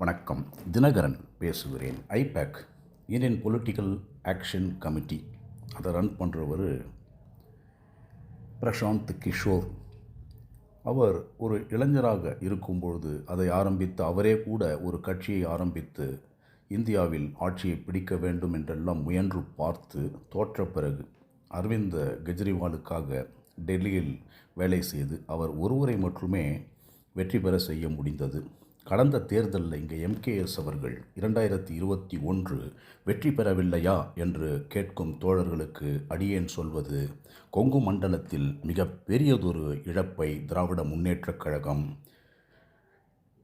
வணக்கம். தினகரன் பேசுகிறேன். I-PAC Indian political action committee அதை ரன் பண்ணுறவர் பிரசாந்த் கிஷோர். அவர் ஒரு இளைஞராக இருக்கும்பொழுது அதை ஆரம்பித்து அவரே கூட ஒரு கட்சியை ஆரம்பித்து இந்தியாவில் ஆட்சியை பிடிக்க வேண்டும் என்றெல்லாம் முயன்று பார்த்து தோற்ற பிறகு அரவிந்த் கெஜ்ரிவாலுக்காக டெல்லியில் வேலை செய்து அவர் ஒருவரை மட்டுமே வெற்றி பெற செய்ய முடிந்தது. கடந்த தேர்தலில் இங்கே எம்கேஎஸ் அவர்கள் 2021 வெற்றி பெறவில்லையா என்று கேட்கும் தோழர்களுக்கு அடியேன் சொல்வது, கொங்கு மண்டலத்தில் மிக பெரியதொரு இழப்பை திராவிட முன்னேற்றக் கழகம்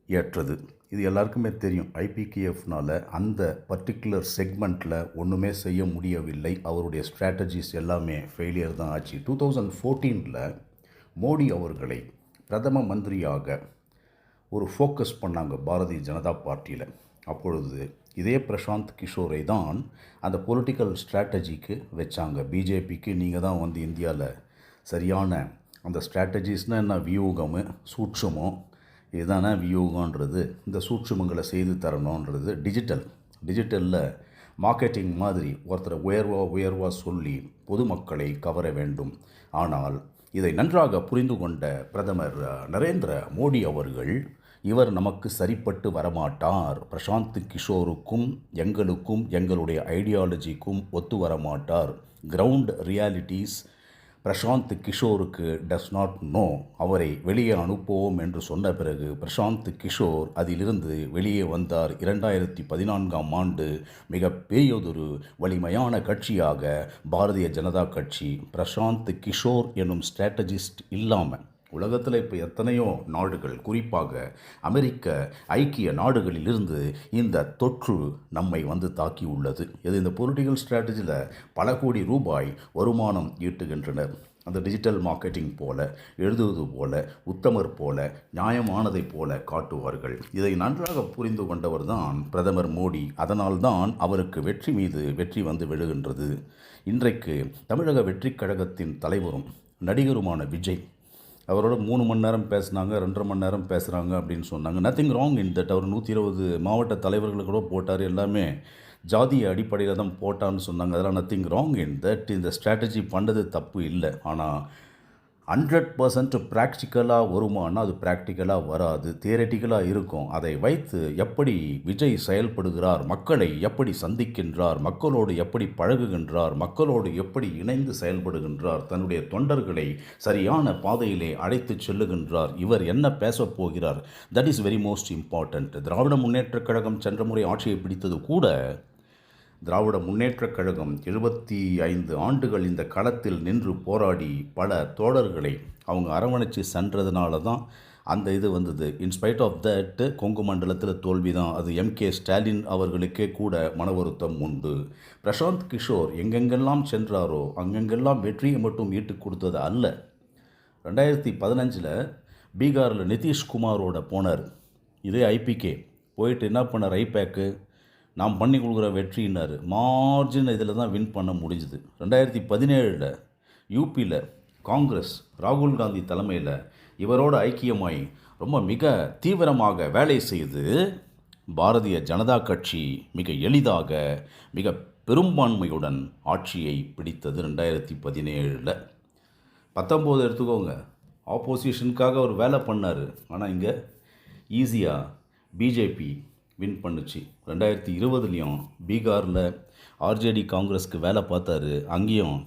ஏற்றது. இது எல்லாருக்குமே தெரியும். ஐபிகேஎஃப்னால் அந்த பர்டிகுலர் செக்மெண்ட்டில் ஒன்றுமே செய்ய முடியவில்லை. அவருடைய ஸ்ட்ராட்டஜிஸ் எல்லாமே ஃபெயிலியர் தான் ஆச்சு. 2014 மோடி அவர்களை பிரதம மந்திரியாக ஒரு ஃபோக்கஸ் பண்ணாங்க பாரதிய ஜனதா பார்ட்டியில். அப்பொழுது இதே பிரசாந்த் கிஷோரை தான் அந்த பொலிட்டிக்கல் ஸ்ட்ராட்டஜிக்கு வச்சாங்க. பிஜேபிக்கு நீங்கள் தான் வந்து இந்தியாவில் சரியான அந்த ஸ்ட்ராட்டஜிஸ்னால் என்ன, வியூகமு சூட்சுமம், இதுதானே வியூகன்றது, இந்த சூட்சுமங்களை செய்து தரணுன்றது. டிஜிட்டலில் மார்க்கெட்டிங் மாதிரி ஒருத்தரை உயர்வாக சொல்லி பொதுமக்களை கவர வேண்டும். ஆனால் இதை நன்றாக புரிந்து கொண்ட பிரதமர் நரேந்திர மோடி அவர்கள், இவர் நமக்கு சரிப்பட்டு வரமாட்டார், பிரசாந்த் கிஷோருக்கும் எங்களுக்கும் எங்களுடைய ஐடியாலஜிக்கும் ஒத்து வரமாட்டார், கிரவுண்ட் ரியாலிட்டிஸ் பிரசாந்த் கிஷோருக்கு டஸ் நாட் நோ, அவரை வெளியே அனுப்புவோம் என்று சொன்ன பிறகு பிரசாந்த் கிஷோர் அதிலிருந்து வெளியே வந்தார். 2014 மிக பெரியதொரு வலிமையான கட்சியாக பாரதிய ஜனதா கட்சி. பிரசாந்த் கிஷோர் என்னும் ஸ்ட்ராட்டஜிஸ்ட் இல்லாமல் உலகத்தில் இப்போ எத்தனையோ நாடுகள், குறிப்பாக அமெரிக்க ஐக்கிய நாடுகளிலிருந்து இந்த தொற்று நம்மை வந்து தாக்கி உள்ளது. இது இந்த பொலிட்டிக்கல் ஸ்ட்ராட்டஜியில் பல கோடி ரூபாய் வருமானம் ஈட்டுகின்றனர். அந்த டிஜிட்டல் மார்க்கெட்டிங் போல, எழுதுவது போல, உத்தமர் போல, நியாயமானதை போல காட்டுவார்கள். இதை நன்றாக புரிந்து கொண்டவர் தான் பிரதமர் மோடி. அதனால்தான் அவருக்கு வெற்றி மீது வெற்றி வந்து விழுகின்றது. இன்றைக்கு தமிழக வெற்றிக் கழகத்தின் தலைவரும் நடிகருமான விஜய், அவரோட 3 மணி நேரம் பேசினாங்க, 2.5 மணி நேரம் பேசுகிறாங்க அப்படின்னு சொன்னாங்க. Nothing wrong in that. அவர் 120 மாவட்ட தலைவர்களுக்கு கூட போட்டார். எல்லாமே ஜாதிய அடிப்படையில் தான் போட்டான்னு சொன்னாங்க. அதெல்லாம் நத்திங் ராங் இன் தட். இந்த ஸ்ட்ராட்டஜி பண்ணது தப்பு இல்லை. ஆனால் 100% ப்ராக்டிக்கலாக வருமானா அது ப்ராக்டிக்கலாக வராது, தியரட்டிக்கலாக இருக்கும். அதை வைத்து எப்படி விஜய் செயல்படுகிறார், மக்களை எப்படி சந்திக்கின்றார், மக்களோடு எப்படி பழகுகின்றார், மக்களோடு எப்படி இணைந்து செயல்படுகின்றார், தன்னுடைய தொண்டர்களை சரியான பாதையிலே அழைத்து செல்லுகின்றார், இவர் என்ன பேசப் போகிறார், that is very most important. திராவிட முன்னேற்றக் கழகம் சென்ற முறை ஆட்சியை பிடித்தது கூட திராவிட முன்னேற்றக் கழகம் 75 ஆண்டுகள் இந்த களத்தில் நின்று போராடி பல தோழர்களை அவங்க அரவணைச்சு சென்றதுனால தான் அந்த இது வந்தது. இன்ஸ்பைட் ஆஃப் தட் கொங்கு மண்டலத்தில் தோல்வி தான். அது எம்கே ஸ்டாலின் அவர்களுக்கே கூட மன வருத்தம் உண்டு. பிரசாந்த் கிஷோர் எங்கெங்கெல்லாம் சென்றாரோ அங்கெங்கெல்லாம் வெற்றியை மட்டும் ஈட்டு கொடுத்தது அல்ல. 2015 பீகாரில் நிதிஷ்குமாரோட போனார். இதே ஐபிகே போயிட்டு என்ன பண்ணார், ஐபேக்கு நாம் பண்ணி கொடுக்குற வெற்றினார். மார்ஜின் இதில் தான் வின் பண்ண முடிஞ்சுது. 2017 யூபியில் காங்கிரஸ் ராகுல் காந்தி தலைமையில் இவரோட ஐக்கியமாய் ரொம்ப மிக தீவிரமாக வேலை செய்து பாரதிய ஜனதா கட்சி மிக எளிதாக மிக பெரும்பான்மையுடன் ஆட்சியை பிடித்தது 2017. 19 எடுத்துக்கோங்க, ஆப்போசிஷனுக்காக அவர் வேலை பண்ணார். ஆனால் இங்கே ஈஸியாக பிஜேபி வின் பண்ணுச்சு. 2020 பீகாரில் ஆர்ஜேடி காங்கிரஸ்க்கு வேலை பார்த்தாரு. அங்கேயும்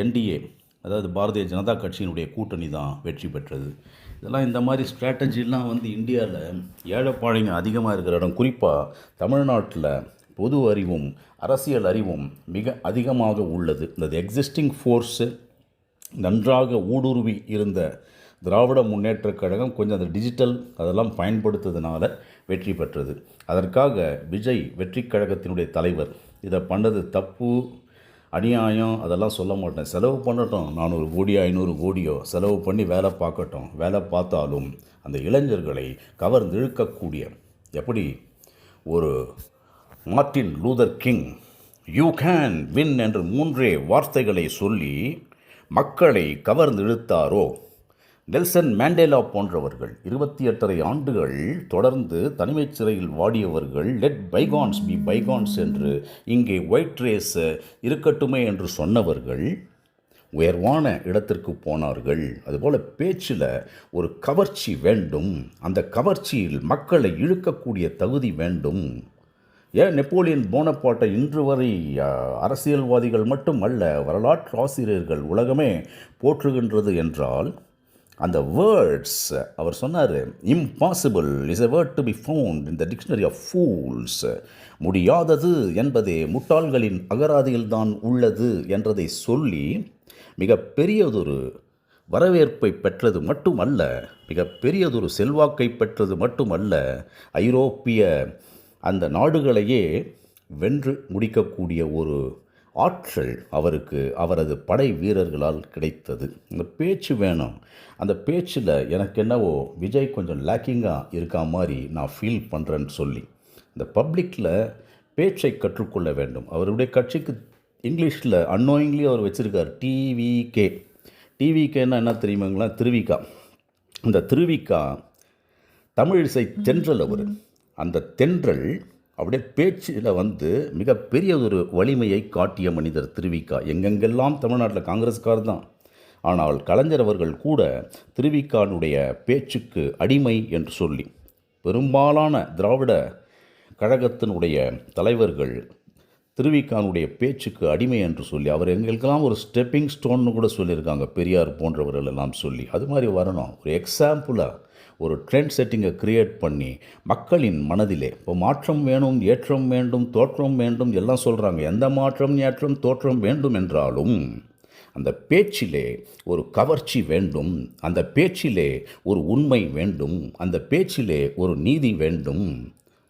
என்டிஏ, அதாவது பாரதிய ஜனதா கட்சியினுடைய கூட்டணி தான் வெற்றி பெற்றது. இதெல்லாம் இந்த மாதிரி ஸ்ட்ராட்டஜிலாம் வந்து இந்தியாவில் ஏழைப்பாழைங்க அதிகமாக இருக்கிற இடம், குறிப்பாக தமிழ்நாட்டில் பொது அறிவும் அரசியல் அறிவும் மிக அதிகமாக உள்ளது. இந்த எக்ஸிஸ்டிங் ஃபோர்ஸு நன்றாக ஊடுருவி இருந்த திராவிட முன்னேற்றக் கழகம் கொஞ்சம் அந்த டிஜிட்டல் அதெல்லாம் பயன்படுத்துறதுனால வெற்றி பெற்றது. அதற்காக விஜய் வெற்றிக் கழகத்தினுடைய தலைவர் இதை பண்ணது தப்பு, அநியாயம் அதெல்லாம் சொல்ல மாட்டேன். செலவு பண்ணட்டும், 400 கோடியோ 500 கோடியோ செலவு பண்ணி வேலை பார்க்கட்டும். வேலை பார்த்தாலும் அந்த இளைஞர்களை கவர்ந்து இழுக்கக்கூடிய, எப்படி ஒரு Martin Luther king you can win என்று 3 வார்த்தைகளை சொல்லி மக்களை கவர்ந்து இழுத்தாரோ, நெல்சன் மேண்டேலா போன்றவர்கள் 28 ஆண்டுகள் தொடர்ந்து தனிமைச் சிறையில் வாடியவர்கள் லெட் பைகான்ஸ் பி பைகான்ஸ் என்று இங்கே ஒயிட் ரேஸ் இருக்கட்டுமே என்று சொன்னவர்கள் உயர்வான இடத்திற்கு போனார்கள். அதுபோல் பேச்சில் ஒரு கவர்ச்சி வேண்டும், அந்த கவர்ச்சியில் மக்களை இழுக்கக்கூடிய தகுதி வேண்டும். ஏன் நெப்போலியன் போனபார்ட்டை இன்று வரை அரசியல்வாதிகள் மட்டும் அல்ல, வரலாற்று ஆசிரியர்கள் உலகமே போற்றுகின்றது என்றால் அந்த வேர்ட்ஸ் அவர் சொன்னார், impossible is a word to be found in the dictionary of fools. முடியாதது என்பதே முட்டாள்களின் அகராதியில்தான் உள்ளது என்றதை சொல்லி மிகப்பெரியதொரு வரவேற்பை பெற்றது மட்டுமல்ல, மிகப்பெரியதொரு செல்வாக்கை பெற்றது மட்டுமல்ல, ஐரோப்பிய அந்த நாடுகளையே வென்று முடிக்கக்கூடிய ஒரு ஆற்றல் அவருக்கு அவரது படை வீரர்களால் கிடைத்தது. அந்த பேச்சு வேணும். அந்த பேச்சில் எனக்கு என்னவோ விஜய் கொஞ்சம் லேக்கிங்காக இருக்கா மாதிரி நான் ஃபீல் பண்ணுறேன்னு சொல்லி இந்த பப்ளிக்கில் பேச்சை கற்றுக்கொள்ள வேண்டும். அவருடைய கட்சிக்கு இங்கிலீஷில் அன்னோயிங்லி அவர் வச்சுருக்கார் டிவிகே. டிவிகேன்னா என்ன தெரியுமாங்களா? திருவிக்கா. அந்த திருவிக்கா தமிழிசை தென்றல். அவர் அந்த தென்றல் அப்படியே பேச்சில் மிகப்பெரிய ஒரு வலிமையை காட்டிய மனிதர் திருவிக்கா. எங்கெங்கெல்லாம் தமிழ்நாட்டில் காங்கிரஸ்கார் தான். ஆனால் கலைஞர் அவர்கள் கூட திருவிக்கானுடைய பேச்சுக்கு அடிமை என்று சொல்லி பெரும்பாலான திராவிட கழகத்தினுடைய தலைவர்கள் திருவிக்கானுடைய பேச்சுக்கு அடிமை என்று சொல்லி அவர் எங்களுக்கெல்லாம் ஒரு ஸ்டெப்பிங் ஸ்டோன்னு கூட சொல்லியிருக்காங்க, பெரியார் போன்றவர்கள் எல்லாம் சொல்லி. அது மாதிரி வரணும். ஒரு எக்ஸாம்பிளாக ஒரு ட்ரெண்ட் செட்டிங்கை க்ரியேட் பண்ணி மக்களின் மனதிலே இப்போ மாற்றம் வேணும், ஏற்றம் வேண்டும், தோற்றம் வேண்டும் எல்லாம் சொல்கிறாங்க. எந்த மாற்றம், ஏற்றம், தோற்றம் வேண்டும் என்றாலும் அந்த பேச்சிலே ஒரு கவர்ச்சி வேண்டும், அந்த பேச்சிலே ஒரு உண்மை வேண்டும், அந்த பேச்சிலே ஒரு நீதி வேண்டும்.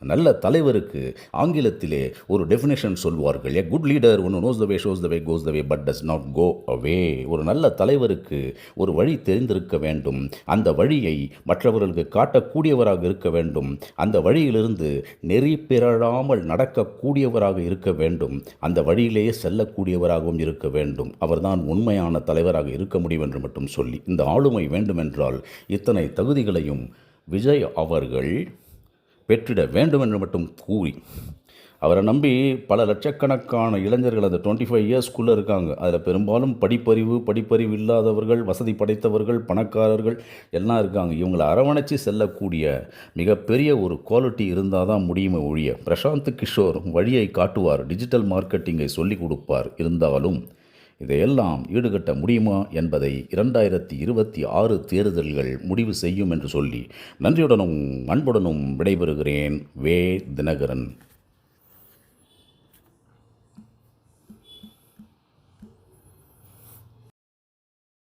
நல்ல தலைவருக்கு ஆங்கிலத்திலே ஒரு டெஃபினேஷன் சொல்வார்கள், எ குட் லீடர் ஒன்று knows the way shows the way goes the way but does not go away. ஒரு நல்ல தலைவருக்கு ஒரு வழி தெரிந்திருக்க வேண்டும், அந்த வழியை மற்றவர்களுக்கு காட்டக்கூடியவராக இருக்க வேண்டும், அந்த வழியிலிருந்து நெறி பிறழாமல் நடக்கக்கூடியவராக இருக்க வேண்டும், அந்த வழியிலேயே செல்லக்கூடியவராகவும் இருக்க வேண்டும். அவர்தான் உண்மையான தலைவராக இருக்க முடியும் என்று மட்டும் சொல்லி இந்த ஆளுமை வேண்டுமென்றால் இத்தனை தகுதிகளையும் விஜய் அவர்கள் பெற்றிட வேண்டும் என்று மட்டும் கூறி அவரை நம்பி பல லட்சக்கணக்கான இளைஞர்கள் அந்த 25 இயர்ஸ்க்குள்ளே இருக்காங்க. அதில் பெரும்பாலும் படிப்பறிவு இல்லாதவர்கள், வசதி படைத்தவர்கள், பணக்காரர்கள் எல்லாம் இருக்காங்க. இவங்களை அரவணைச்சி செல்லக்கூடிய மிகப்பெரிய ஒரு குவாலிட்டி இருந்தால் தான் முடியுமே ஒழிய. பிரசாந்த் கிஷோர் வழியை காட்டுவார், டிஜிட்டல் மார்க்கெட்டிங்கை சொல்லிக் கொடுப்பார். இருந்தாலும் இதையெல்லாம் ஈடுகட்ட முடியுமா என்பதை 2026 தேர்தல்கள் முடிவு செய்யும் என்று சொல்லி நன்றியுடனும் அன்புடனும் விடைபெறுகிறேன். வே தினகரன்.